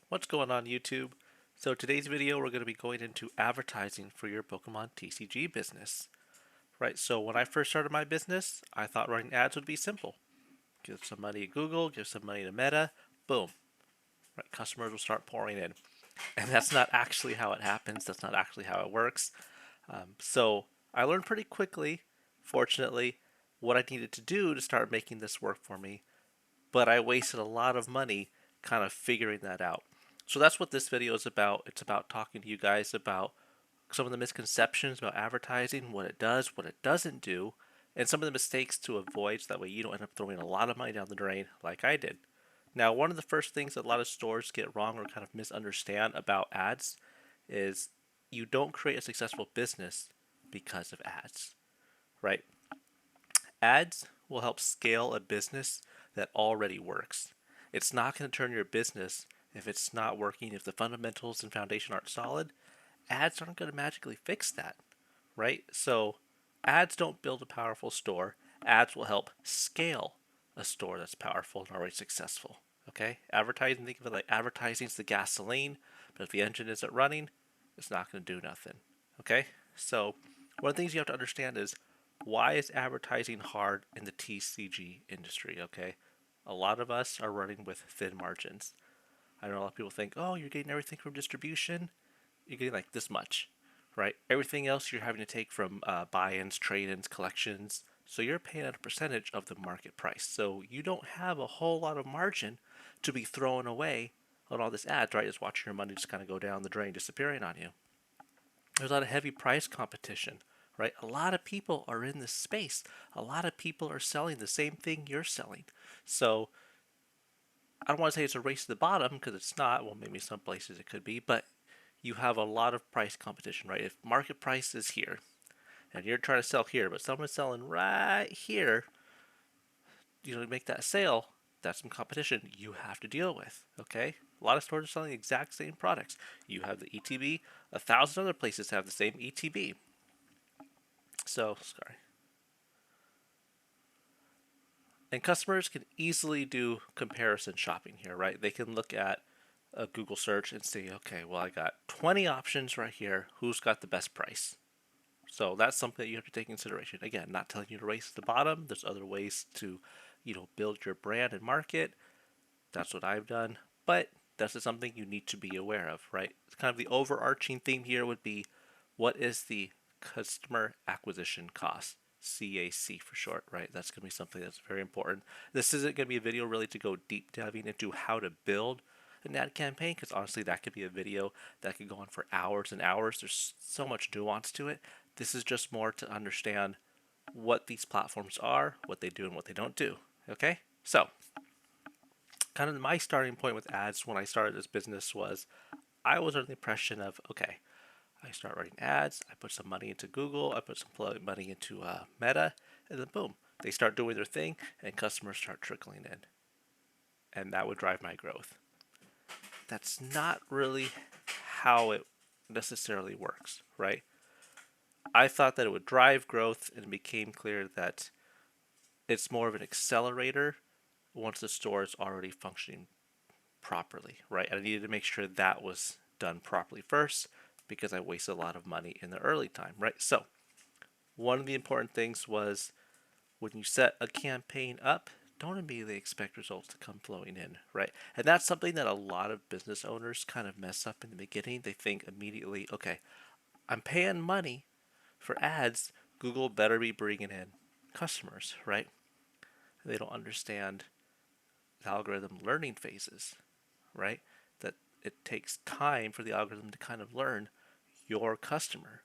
What's going on YouTube? So today's video we're going to be going into advertising for your Pokemon TCG business. Right, so when I first started my business, I thought running ads would be simple. Give some money to Google, give some money to Meta, boom. Right, customers will start pouring in. And that's not actually how it happens. That's not actually how it works. So I learned pretty quickly, fortunately, what I needed to do to start making this work for me, but I wasted a lot of money kind of figuring that out. So that's what this video is about. It's about talking to you guys about some of the misconceptions about advertising, what it does, what it doesn't do, and some of the mistakes to avoid so that way you don't end up throwing a lot of money down the drain like I did. Now, one of the first things that a lot of stores get wrong or kind of misunderstand about ads is you don't create a successful business because of ads, right? Ads will help scale a business that already works. It's not going to turn your business if it's not working, if the fundamentals and foundation aren't solid. Ads aren't going to magically fix that, right? So, ads don't build a powerful store. Ads will help scale a store that's powerful and already successful. Okay? Advertising, think of it like advertising's the gasoline, but if the engine isn't running, it's not going to do nothing. Okay? So, one of the things you have to understand is why is advertising hard in the TCG industry? Okay? A lot of us are running with thin margins. I know a lot of people think, oh, you're getting everything from distribution. You're getting like this much, right? Everything else you're having to take from buy-ins, trade-ins, collections. So you're paying at a percentage of the market price. So you don't have a whole lot of margin to be throwing away on all this ads, right? Just watching your money just kind of go down the drain, disappearing on you. There's a lot of heavy price competition, right? A lot of people are in this space. A lot of people are selling the same thing you're selling. So I don't want to say it's a race to the bottom because it's not. Well, maybe some places it could be, but you have a lot of price competition, right? If market price is here and you're trying to sell here, but someone's selling right here, to make that sale, that's some competition you have to deal with, okay? A lot of stores are selling the exact same products. You have the ETB, 1,000 other places have the same ETB. So, sorry. And customers can easily do comparison shopping here, right? They can look at a Google search and see, okay, well, I got 20 options right here. Who's got the best price? So that's something that you have to take into consideration. Again, not telling you to race to the bottom. There's other ways to, build your brand and market. That's what I've done. But that's just something you need to be aware of, right? It's kind of the overarching theme here would be what is the customer acquisition cost? CAC for short, right? That's going to be something that's very important. This isn't going to be a video really to go deep diving into how to build an ad campaign because honestly, that could be a video that could go on for hours and hours. There's so much nuance to it. This is just more to understand what these platforms are, what they do, and what they don't do. Okay? So, kind of my starting point with ads when I started this business was I was under the impression of, okay, I start writing ads, I put some money into Google, I put some money into Meta, and then boom, they start doing their thing, and customers start trickling in. And that would drive my growth. That's not really how it necessarily works, right? I thought that it would drive growth, and it became clear that it's more of an accelerator once the store is already functioning properly, right? And I needed to make sure that was done properly first because I wasted a lot of money in the early time, right? So, one of the important things was when you set a campaign up, don't immediately expect results to come flowing in, right? And that's something that a lot of business owners kind of mess up in the beginning. They think immediately, okay, I'm paying money for ads. Google better be bringing in customers, right? They don't understand the algorithm learning phases, right? That it takes time for the algorithm to kind of learn your customer.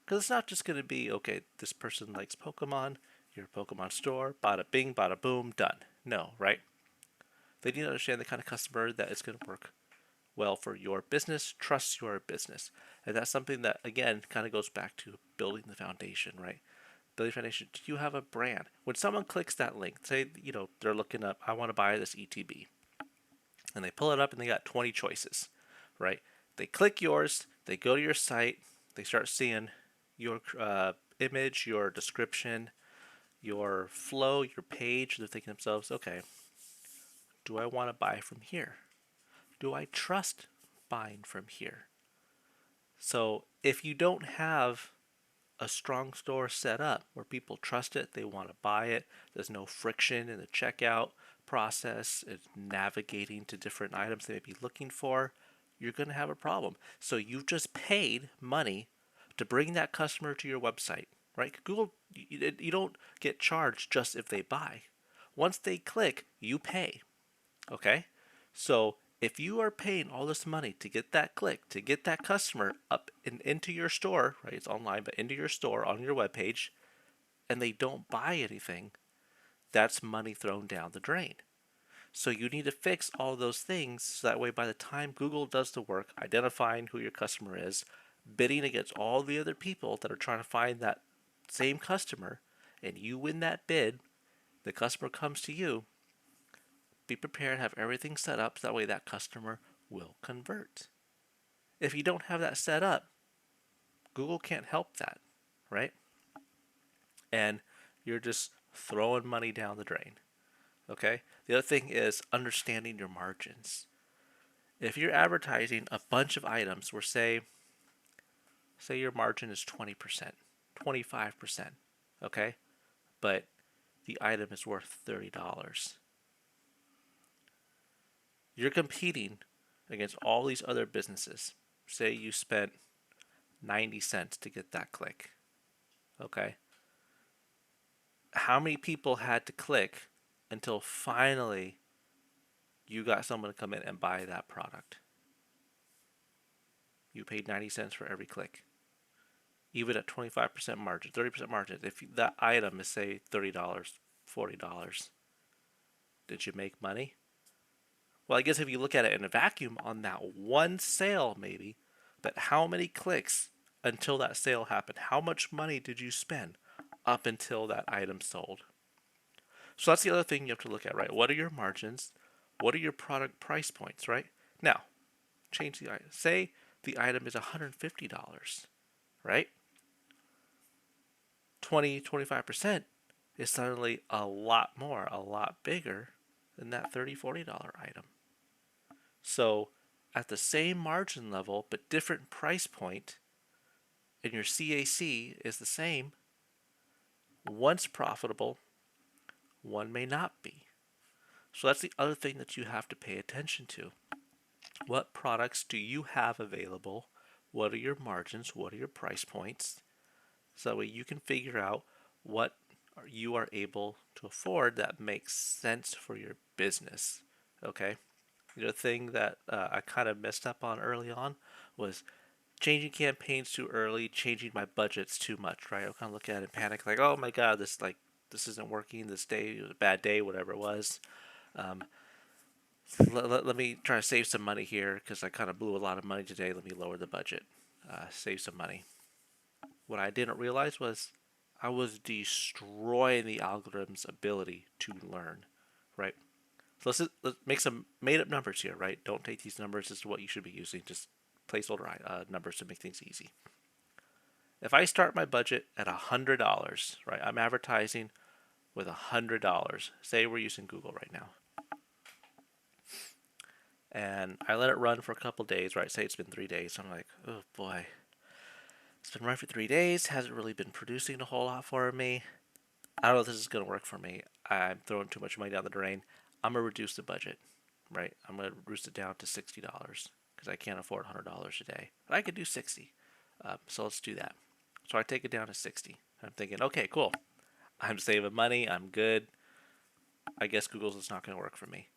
Because it's not just going to be, okay, this person likes Pokemon, your Pokemon store, bada bing, bada boom, done. No, right? They need to understand the kind of customer that is going to work well for your business, trust your business. And that's something that, again, kind of goes back to building the foundation, right? Building foundation. Do you have a brand? When someone clicks that link, say, they're looking up, I want to buy this ETB. And they pull it up and they got 20 choices, right? They click yours, they go to your site, they start seeing your image, your description, your flow, your page. They're thinking to themselves, okay, do I want to buy from here? Do I trust buying from here? So if you don't have a strong store set up where people trust it, they want to buy it, there's no friction in the checkout process, it's navigating to different items they may be looking for, you're going to have a problem. So you've just paid money to bring that customer to your website, right? Google, you don't get charged just if they buy. Once they click, you pay. Okay? So if you are paying all this money to get that click, to get that customer up and into your store, right? It's online, but into your store on your webpage, and they don't buy anything, that's money thrown down the drain. So you need to fix all those things so that way by the time Google does the work, identifying who your customer is, bidding against all the other people that are trying to find that same customer, and you win that bid, the customer comes to you, be prepared, have everything set up so that way that customer will convert. If you don't have that set up, Google can't help that, right? And you're just throwing money down the drain. Okay? The other thing is understanding your margins. If you're advertising a bunch of items where say your margin is 20%, 25%, okay? But the item is worth $30. You're competing against all these other businesses. Say you spent 90 cents to get that click. Okay? How many people had to click until finally you got someone to come in and buy that product? You paid 90 cents for every click. Even at 25% margin, 30% margin, if that item is, say, $30, $40, did you make money? Well, I guess if you look at it in a vacuum on that one sale, maybe, but how many clicks until that sale happened? How much money did you spend up until that item sold? So that's the other thing you have to look at, right? What are your margins? What are your product price points, right? Now, change the item. Say the item is $150, right? 25% is suddenly a lot more, a lot bigger than that $30, $40 item. So at the same margin level, but different price point, and your CAC is the same, one's profitable, one may not be. So that's the other thing that you have to pay attention to. What products do you have available? What are your margins? What are your price points? So that way you can figure out what you are able to afford that makes sense for your business. Okay? The thing that I kind of messed up on early on was changing campaigns too early, changing my budgets too much, right? I kind of look at it and panic, like, oh my god, this isn't working. This day was a bad day, whatever it was. Um, let me try to save some money here because I kind of blew a lot of money today. Let me lower the budget, save some money. What I didn't realize was I was destroying the algorithm's ability to learn, right? So let's make some made up numbers here, right? Don't take these numbers as to what you should be using. Just placeholder numbers to make things easy. If I start my budget at $100, right? I'm advertising with $100. Say we're using Google right now. And I let it run for a couple days, right? Say it's been 3 days. I'm like, oh boy. It's been running for 3 days. Hasn't really been producing a whole lot for me. I don't know if this is going to work for me. I'm throwing too much money down the drain. I'm going to reduce the budget, right? I'm going to reduce it down to $60 because I can't afford $100 a day. But I could do 60. So let's do that. So I take it down to 60. I'm thinking, okay, cool. I'm saving money. I'm good. I guess Google's is not going to work for me.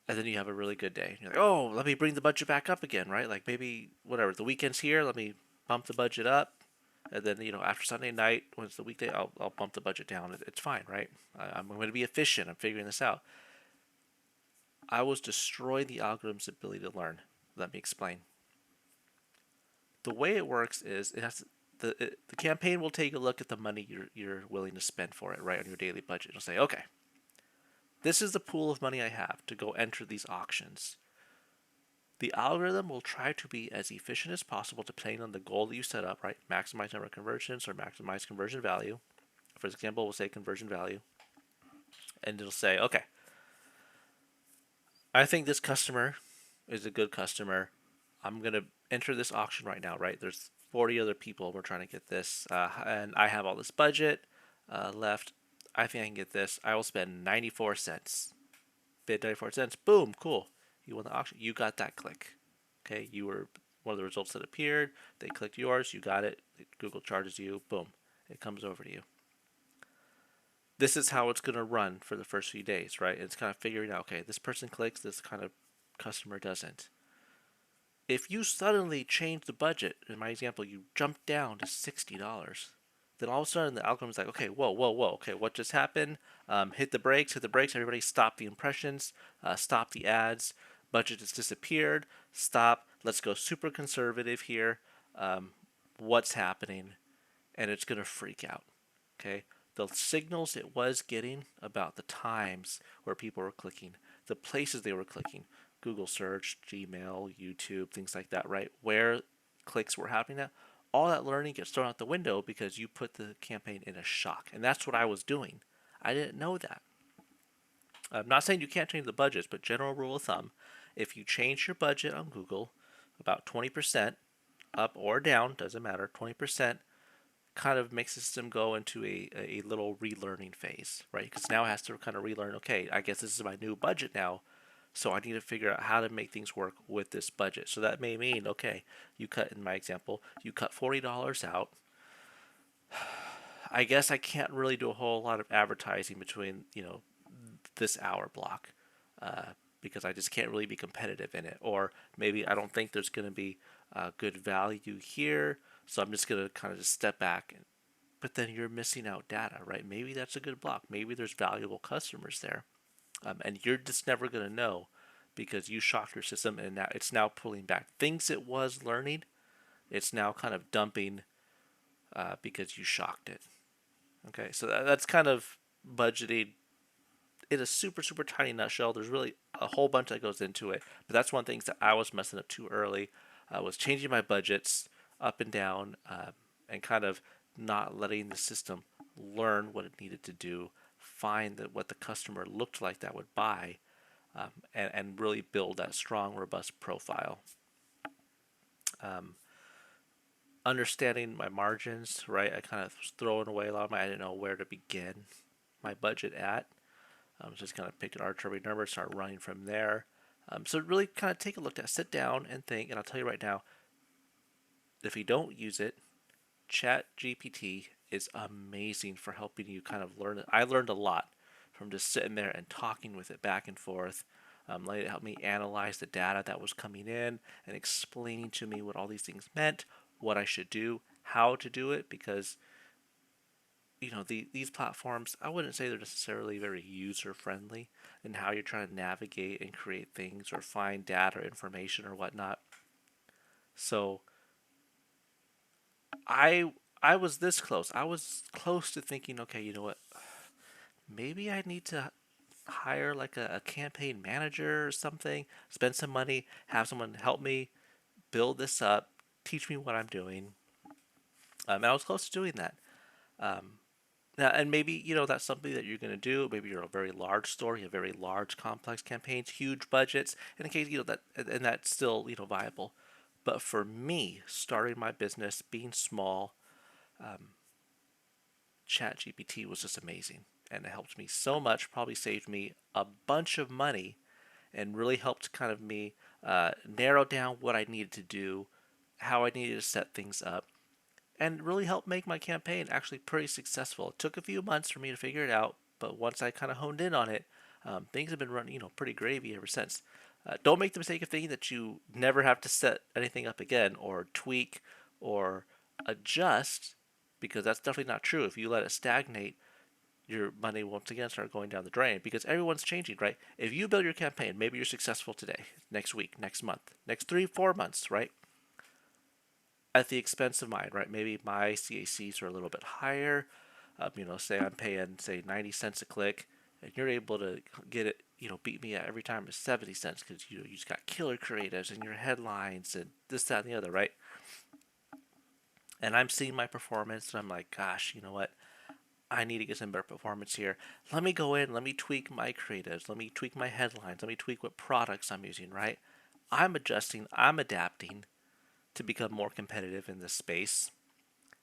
And then you have a really good day. You're like, oh, let me bring the budget back up again, right? Like maybe, whatever, the weekend's here. Let me bump the budget up. And then, after Sunday night, when it's the weekday, I'll bump the budget down. It's fine, right? I'm going to be efficient. I'm figuring this out. I was destroying the algorithm's ability to learn. Let me explain. The way it works is the campaign will take a look at the money you're willing to spend for it, right, on your daily budget. It'll say, okay, this is the pool of money I have to go enter these auctions. The algorithm will try to be as efficient as possible depending on the goal that you set up, right? Maximize number of conversions or maximize conversion value. For example, we'll say conversion value. And it'll say, okay, I think this customer is a good customer. I'm gonna enter this auction right now, right? There's 40 other people. We're trying to get this, and I have all this budget left. I think I can get this. I will spend 94 cents. Bid 94 cents. Boom, cool. You won the auction. You got that click. Okay, you were one of the results that appeared. They clicked yours. You got it. Google charges you. Boom, it comes over to you. This is how it's going to run for the first few days, right? It's kind of figuring out, okay, this person clicks, this kind of customer doesn't. If you suddenly change the budget, in my example, you jump down to $60, then all of a sudden the algorithm's like, okay, whoa, whoa, whoa, okay, what just happened? Hit the brakes, everybody stop the impressions, stop the ads, budget has disappeared, stop, let's go super conservative here. What's happening? And it's going to freak out, okay? The signals it was getting about the times where people were clicking, the places they were clicking, Google search, Gmail, YouTube, things like that, right? Where clicks were happening at, all that learning gets thrown out the window because you put the campaign in a shock. And that's what I was doing. I didn't know that. I'm not saying you can't change the budgets, but general rule of thumb, if you change your budget on Google about 20%, up or down, doesn't matter, 20%, kind of makes the system go into a little relearning phase, right? Because now it has to kind of relearn, okay, I guess this is my new budget now. So I need to figure out how to make things work with this budget. So that may mean, okay, you cut, in my example, you cut $40 out. I guess I can't really do a whole lot of advertising between, this hour block because I just can't really be competitive in it. Or maybe I don't think there's going to be good value here. So I'm just going to kind of just step back. But then you're missing out data, right? Maybe that's a good block. Maybe there's valuable customers there. And you're just never going to know because you shocked your system and now it's now pulling back things it was learning. It's now kind of dumping because you shocked it. Okay, so that's kind of budgeting in a super super tiny nutshell. There's really a whole bunch that goes into it, but that's one of the things that I was messing up too early. I was changing my budgets up and down and kind of not letting the system learn what it needed to do, find that what the customer looked like that would buy, and really build that strong, robust profile. Understanding my margins, right? I kind of was throwing away a lot of my, I didn't know where to begin my budget at. Just kind of picked an arbitrary number, start running from there. So really kind of take a look at, sit down and think. And I'll tell you right now, if you don't use it, Chat GPT is amazing for helping you kind of learn. I learned a lot from just sitting there and talking with it back and forth. Letting it help me analyze the data that was coming in and explaining to me what all these things meant, what I should do, how to do it, because these platforms, I wouldn't say they're necessarily very user friendly in how you're trying to navigate and create things or find data or information or whatnot. So I was this close. I was close to thinking, okay, you know what? Maybe I need to hire like a campaign manager or something, spend some money, have someone help me build this up, teach me what I'm doing. And I was close to doing that. Now, and maybe that's something that you're going to do. Maybe you're a very large store, you have very large, complex campaigns, huge budgets. In a case that, and that's still viable. But for me, starting my business, being small, ChatGPT was just amazing, and it helped me so much. Probably saved me a bunch of money, and really helped kind of me narrow down what I needed to do, how I needed to set things up, and really helped make my campaign actually pretty successful. It took a few months for me to figure it out, but once I kind of honed in on it, things have been running, pretty gravy ever since. Don't make the mistake of thinking that you never have to set anything up again or tweak or adjust, because that's definitely not true. If you let it stagnate, your money once again start going down the drain because everyone's changing, right? If you build your campaign, maybe you're successful today, next week, next month, next 3, 4 months, right? At the expense of mine, right? Maybe my CACs are a little bit higher. Say I'm paying, say, 90 cents a click, and you're able to get it, beat me at every time at 70 cents because you just got killer creatives and your headlines and this, that, and the other, right? And I'm seeing my performance, and I'm like, gosh, you know what? I need to get some better performance here. Let me go in, let me tweak my creatives, let me tweak my headlines, let me tweak what products I'm using, right? I'm adjusting, I'm adapting to become more competitive in this space.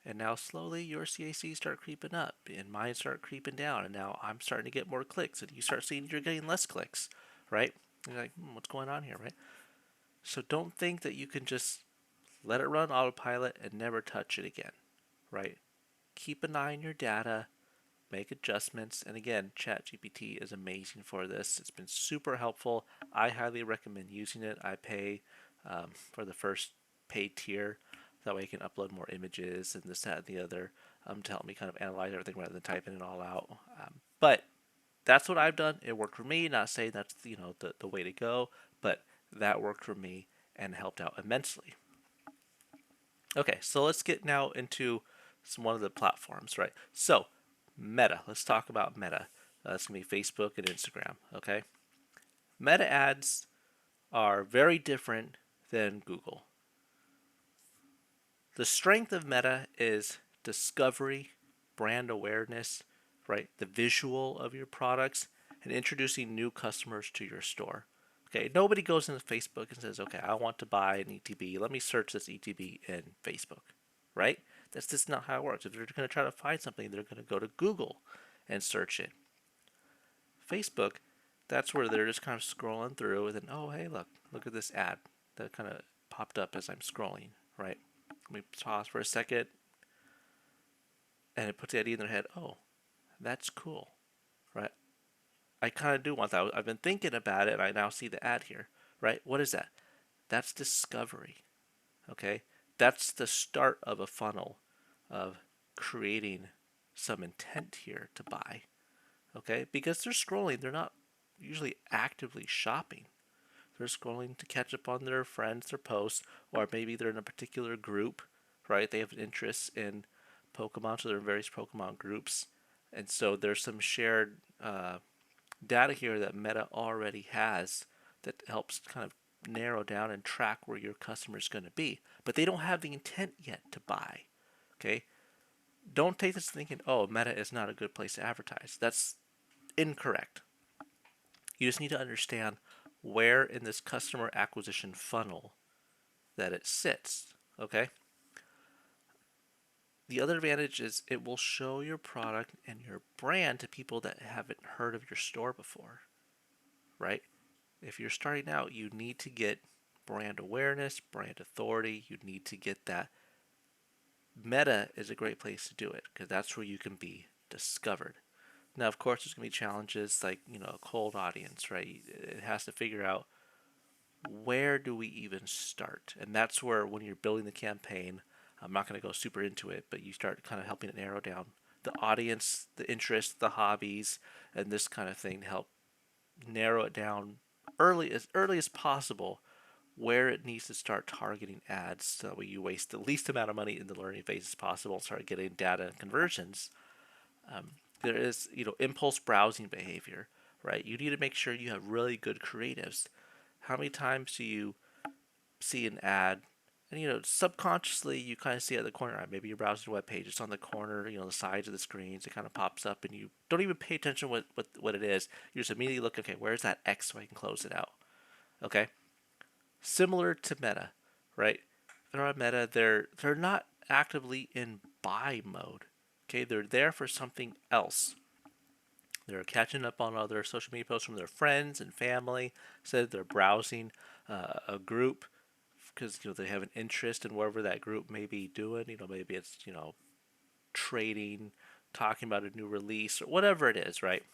And now slowly your CACs start creeping up and mine start creeping down. And now I'm starting to get more clicks and you start seeing you're getting less clicks, right? And you're like, what's going on here, right? So don't think that you can just let it run autopilot and never touch it again, right? Keep an eye on your data, make adjustments. And again, ChatGPT is amazing for this. It's been super helpful. I highly recommend using it. I pay for the first paid tier. That way I can upload more images and this, that, and the other to help me kind of analyze everything rather than typing it all out. But that's what I've done. It worked for me. Not saying that's the way to go, but that worked for me and helped out immensely. Okay, so let's get now into one of the platforms, right? So Meta. Let's talk about Meta. That's going to be Facebook and Instagram. Okay. Meta ads are very different than Google. The strength of Meta is discovery, brand awareness, right? The visual of your products, and introducing new customers to your store. Okay, nobody goes into Facebook and says, okay, I want to buy an ETB. Let me search this ETB in Facebook, right? That's just not how it works. If they're going to try to find something, they're going to go to Google and search it. Facebook, that's where they're just kind of scrolling through and then, oh, hey, look at this ad that kind of popped up as I'm scrolling, right? Let me pause for a second and it puts the idea in their head, oh, that's cool, right? I kind of do want that. I've been thinking about it and I now see the ad here, right? What is that? That's discovery, okay? That's the start of a funnel of creating some intent here to buy, okay? Because they're scrolling, they're not usually actively shopping. They're scrolling to catch up on their friends, their posts, or maybe they're in a particular group, right? They have an interest in Pokemon, so they're in various Pokemon groups. And so there's some shared data here that Meta already has that helps kind of narrow down and track where your customer is going to be. But they don't have the intent yet to buy, okay? Don't take this thinking, oh, Meta is not a good place to advertise. That's incorrect. You just need to understand where in this customer acquisition funnel that it sits, okay? The other advantage is it will show your product and your brand to people that haven't heard of your store before, right? If you're starting out, you need to get brand awareness, brand authority. You need to get that. Meta is a great place to do it because that's where you can be discovered. Now, of course, there's going to be challenges like, a cold audience, right? It has to figure out where do we even start? And that's where, when you're building the campaign, I'm not going to go super into it, but you start kind of helping it narrow down the audience, the interests, the hobbies, and this kind of thing to help narrow it down early as possible where it needs to start targeting ads so that way you waste the least amount of money in the learning phase as possible and start getting data and conversions. There is, impulse browsing behavior, right? You need to make sure you have really good creatives. How many times do you see an ad and subconsciously you kind of see it at the corner? Maybe you're browsing a web page, it's on the corner, the sides of the screens, it kind of pops up and you don't even pay attention what it is. You just immediately look, okay, where's that X so I can close it out? Okay, similar to Meta, right? They're on Meta, they're not actively in buy mode. Okay, they're there for something else. They're catching up on other social media posts from their friends and family. Said they're browsing a group because they have an interest in whatever that group may be doing. Maybe it's trading, talking about a new release or whatever it is, right?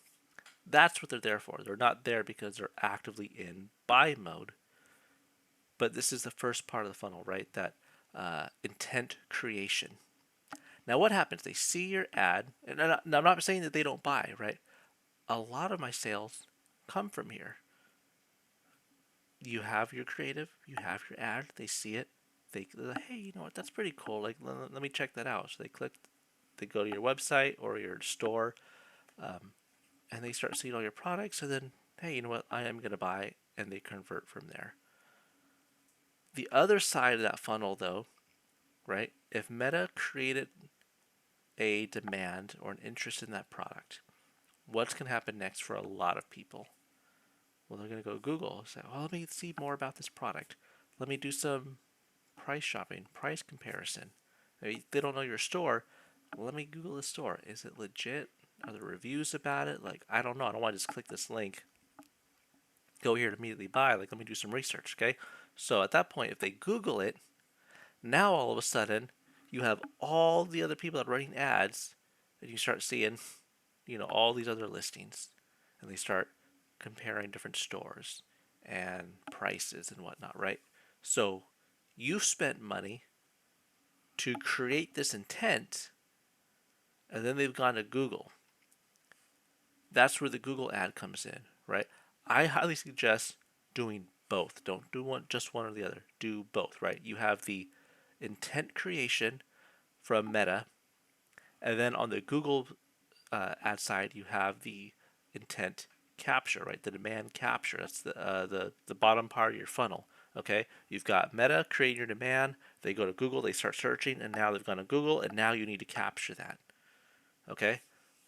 That's what they're there for. They're not there because they're actively in buy mode. But this is the first part of the funnel, right? That intent creation. Now, what happens? They see your ad, and I'm not saying that they don't buy, right? A lot of my sales come from here. You have your creative, you have your ad, they see it, they're like, hey, you know what? That's pretty cool. Like, let me check that out. So they click, they go to your website or your store, and they start seeing all your products, and then, hey, you know what? I am going to buy, and they convert from there. The other side of that funnel, though, right? If Meta created a demand or an interest in that product, what's going to happen next for a lot of people? Well, they're going to go Google and say, well, let me see more about this product. Let me do some price shopping, price comparison. Maybe they don't know your store. Well, let me Google the store. Is it legit? Are there reviews about it? Like, I don't know. I don't want to just click this link, go here to immediately buy. Like, let me do some research, okay? So at that point, if they Google it, now all of a sudden, you have all the other people that are running ads, and you start seeing, all these other listings, and they start comparing different stores and prices and whatnot, right? So you've spent money to create this intent, and then they've gone to Google. That's where the Google ad comes in, right? I highly suggest doing both. Don't do just one or the other. Do both, right? You have the intent creation from Meta, and then on the Google ad side, you have the intent capture, right? The demand capture. That's the bottom part of your funnel. Okay, you've got Meta creating your demand. They go to Google, they start searching, and now they've gone to Google, and now you need to capture that. Okay,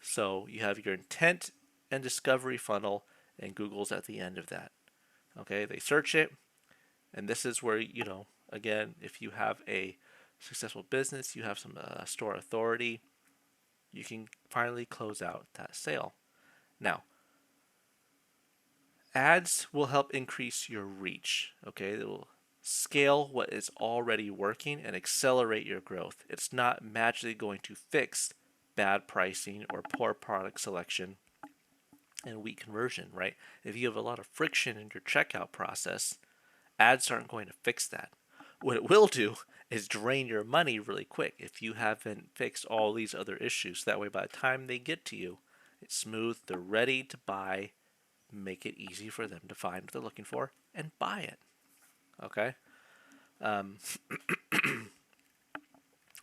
so you have your intent and discovery funnel, and Google's at the end of that. Okay, they search it, and this is where, again, if you have a successful business, you have some store authority, you can finally close out that sale. Now, ads will help increase your reach. Okay, they will scale what is already working and accelerate your growth. It's not magically going to fix bad pricing or poor product selection and weak conversion, right? If you have a lot of friction in your checkout process, ads aren't going to fix that. What it will do is drain your money really quick if you haven't fixed all these other issues. That way, by the time they get to you, it's smooth, they're ready to buy, make it easy for them to find what they're looking for and buy it. Okay? Um,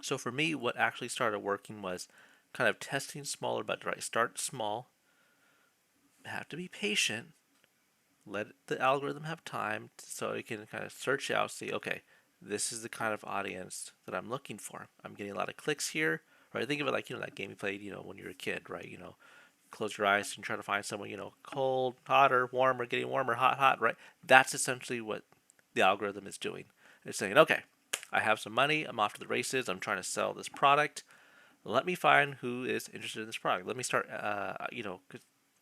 so for me, what actually started working was kind of testing smaller budgets. Right? Start small, have to be patient, let the algorithm have time so it can kind of search out, see, okay, this is the kind of audience that I'm looking for. I'm getting a lot of clicks here, right? Think of it like, that game you played, when you were a kid, right? Close your eyes and try to find someone, cold, hotter, warmer, getting warmer, hot, hot, right? That's essentially what the algorithm is doing. It's saying, okay, I have some money, I'm off to the races, I'm trying to sell this product. Let me find who is interested in this product. Let me start, 'cause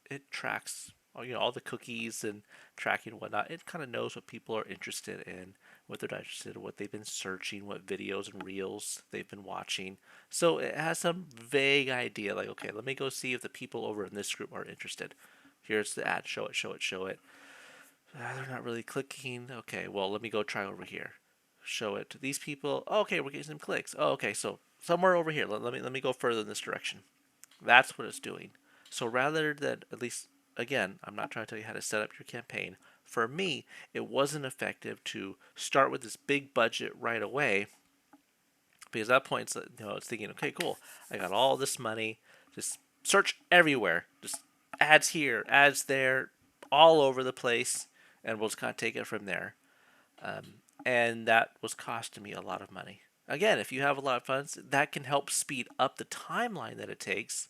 it tracks, all the cookies and tracking and whatnot. It kind of knows what people are interested in, what they're not interested in, what they've been searching, what videos and reels they've been watching. So it has some vague idea, like, okay, let me go see if the people over in this group are interested. Here's the ad, show it, show it, show it. They're not really clicking. Okay, well, let me go try over here. Show it to these people. Oh, okay, we're getting some clicks. Oh, okay, so somewhere over here. Let me go further in this direction. That's what it's doing. So rather than, at least, again, I'm not trying to tell you how to set up your campaign. For me, it wasn't effective to start with this big budget right away, because at that point, it's thinking, okay, cool, I got all this money, just search everywhere, just ads here, ads there, all over the place, and we'll just kind of take it from there. And that was costing me a lot of money. Again, if you have a lot of funds, that can help speed up the timeline that it takes,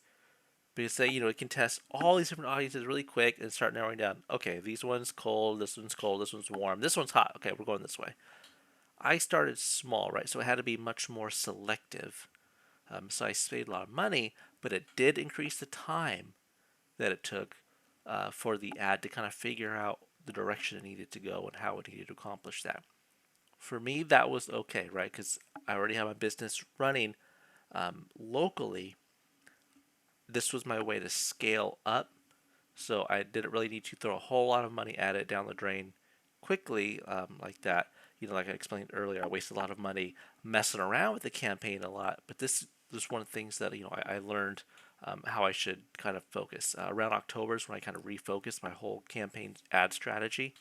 because it can test all these different audiences really quick and start narrowing down. Okay, these one's cold, this one's cold, this one's warm, this one's hot. Okay, we're going this way. I started small, right? So it had to be much more selective. So I saved a lot of money, but it did increase the time that it took for the ad to kind of figure out the direction it needed to go and how it needed to accomplish that. For me, that was okay, right? Because I already have my business running locally. This was my way to scale up, so I didn't really need to throw a whole lot of money at it down the drain quickly, like that. Like I explained earlier, I wasted a lot of money messing around with the campaign a lot. But this was one of the things that I learned how I should kind of focus. Around October is when I kind of refocused my whole campaign ad strategy,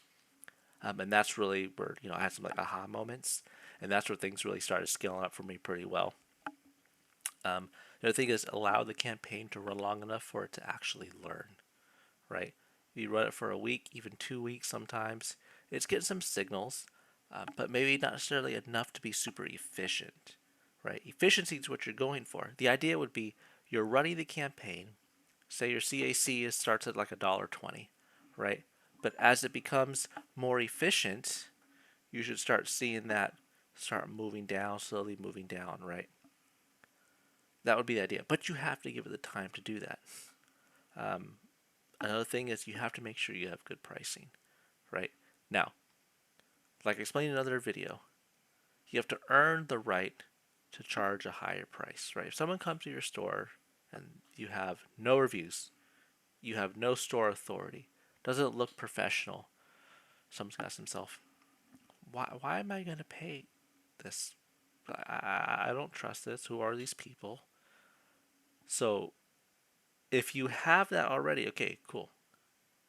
and that's really where I had some like aha moments, and that's where things really started scaling up for me pretty well. The other thing is allow the campaign to run long enough for it to actually learn, right? You run it for a week, even 2 weeks sometimes. It's getting some signals, but maybe not necessarily enough to be super efficient, right? Efficiency is what you're going for. The idea would be you're running the campaign. Say your CAC starts at like $1.20, right? But as it becomes more efficient, you should start seeing that start moving down, slowly moving down, right? That would be the idea. But you have to give it the time to do that. Another thing is you have to make sure you have good pricing, right? Now, like I explained in another video, you have to earn the right to charge a higher price, right? If someone comes to your store and you have no reviews, you have no store authority, doesn't look professional, someone's asked himself, why am I going to pay this? I don't trust this. Who are these people? So if you have that already, okay, cool.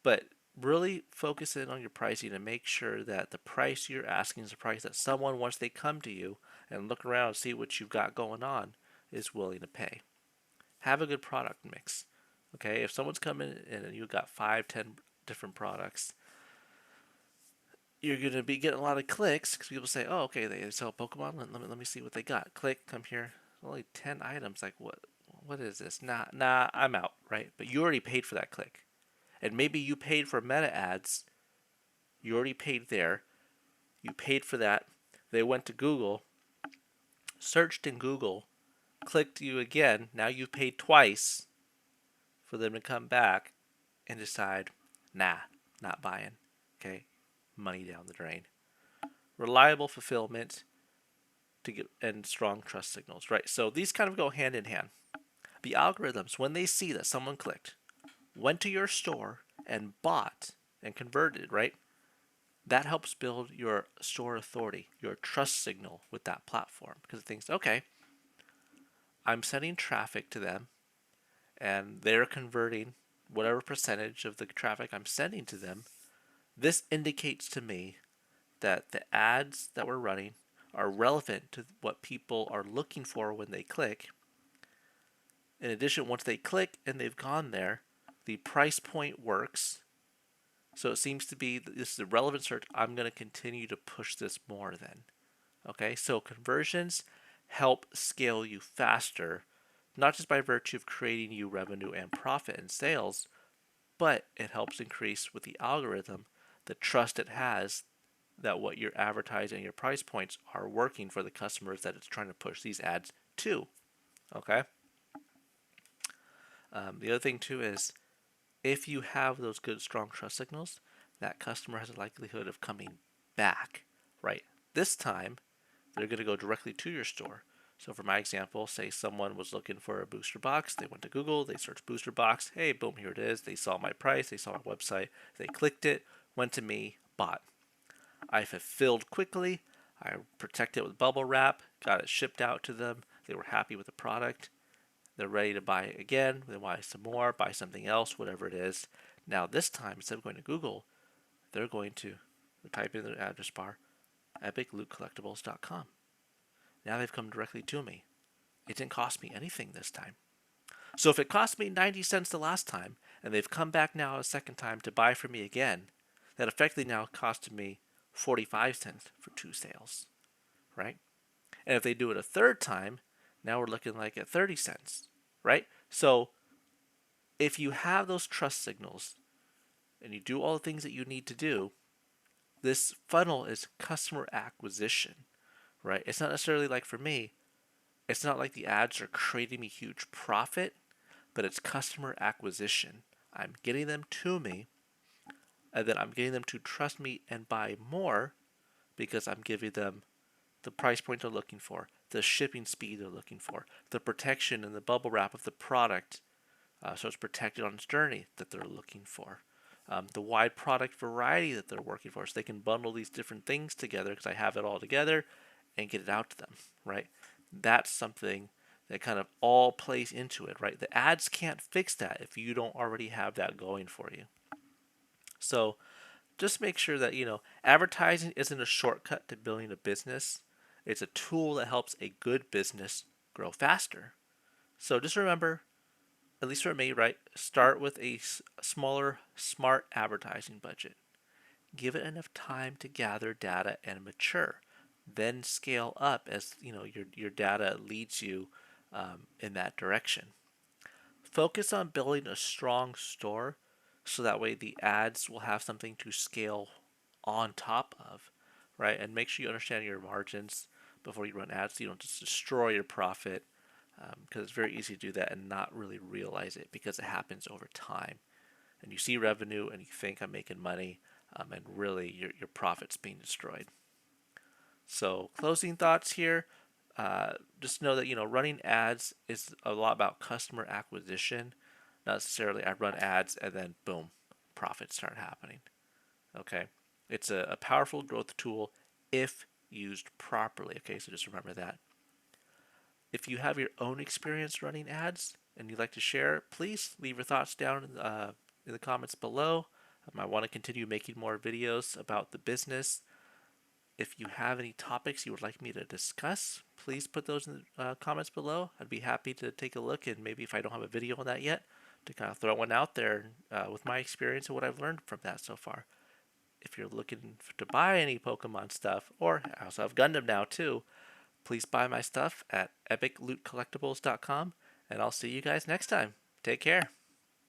But really focus in on your pricing and make sure that the price you're asking is the price that someone, once they come to you and look around and see what you've got going on, is willing to pay. Have a good product mix. Okay, if someone's coming in and you've got 5, 10 different products, you're going to be getting a lot of clicks because people say, oh, okay, they sell Pokemon. Let me see what they got. Click, come here. Only 10 items. Like, what is this? Nah, I'm out, right? But you already paid for that click. And maybe you paid for meta ads. You already paid there. You paid for that. They went to Google, searched in Google, clicked you again. Now you've paid twice for them to come back and decide, nah, not buying. Okay, money down the drain. Reliable fulfillment to get and strong trust signals, right? So these kind of go hand in hand. The algorithms, when they see that someone clicked, went to your store and bought and converted, right? That helps build your store authority, your trust signal with that platform because it thinks, okay, I'm sending traffic to them and they're converting whatever percentage of the traffic I'm sending to them. This indicates to me that the ads that we're running are relevant to what people are looking for when they click. In addition, once they click and they've gone there, the price point works. So it seems to be that this is a relevant search. I'm going to continue to push this more then. Okay, so conversions help scale you faster, not just by virtue of creating you revenue and profit and sales, but it helps increase with the algorithm the trust it has that what you're advertising and your price points are working for the customers that it's trying to push these ads to. Okay. The other thing too is if you have those good strong trust signals, that customer has a likelihood of coming back, right? This time they're going to go directly to your store. So for my example, say someone was looking for a booster box, they went to Google, they searched booster box, hey, boom, here it is. They saw my price, they saw my website, they clicked it, went to me, bought. I fulfilled quickly, I protected it with bubble wrap, got it shipped out to them, they were happy with the product, they're ready to buy it again, they buy some more, buy something else, whatever it is. Now this time, instead of going to Google, they're going to type in their address bar, epiclootcollectibles.com. Now they've come directly to me. It didn't cost me anything this time. So if it cost me 90 cents the last time, and they've come back now a second time to buy from me again, that effectively now costed me 45 cents for 2 sales, right? And if they do it a third time, now we're looking like at 30 cents, right? So if you have those trust signals and you do all the things that you need to do, this funnel is customer acquisition, right? It's not necessarily like for me, it's not like the ads are creating me huge profit, but it's customer acquisition. I'm getting them to me, and then I'm getting them to trust me and buy more because I'm giving them the price point they're looking for, the shipping speed they're looking for, the protection and the bubble wrap of the product so it's protected on its journey that they're looking for. The wide product variety that they're working for so they can bundle these different things together because I have it all together and get it out to them, right? That's something that kind of all plays into it, right? The ads can't fix that if you don't already have that going for you. So just make sure that, advertising isn't a shortcut to building a business. It's a tool that helps a good business grow faster. So just remember, at least for me, right, start with a smaller, smart advertising budget. Give it enough time to gather data and mature. then scale up as your data leads you in that direction. Focus on building a strong store so that way the ads will have something to scale on top of, right? And make sure you understand your margins before you run ads so you don't just destroy your profit, because it's very easy to do that and not really realize it because it happens over time. And you see revenue and you think I'm making money, and really your profit's being destroyed. So closing thoughts here. Just know that running ads is a lot about customer acquisition. Not necessarily I run ads and then boom, profits start happening. Okay, it's a powerful growth tool if used properly. Okay, so just remember that. If you have your own experience running ads and you'd like to share, please leave your thoughts down in the comments below. I want to continue making more videos about the business. If you have any topics you would like me to discuss, please put those in the comments below. I'd be happy to take a look, and maybe if I don't have a video on that yet, to kind of throw one out there with my experience and what I've learned from that so far. If you're looking to buy any Pokemon stuff, or I also have Gundam now too, please buy my stuff at epiclootcollectibles.com, and I'll see you guys next time. Take care.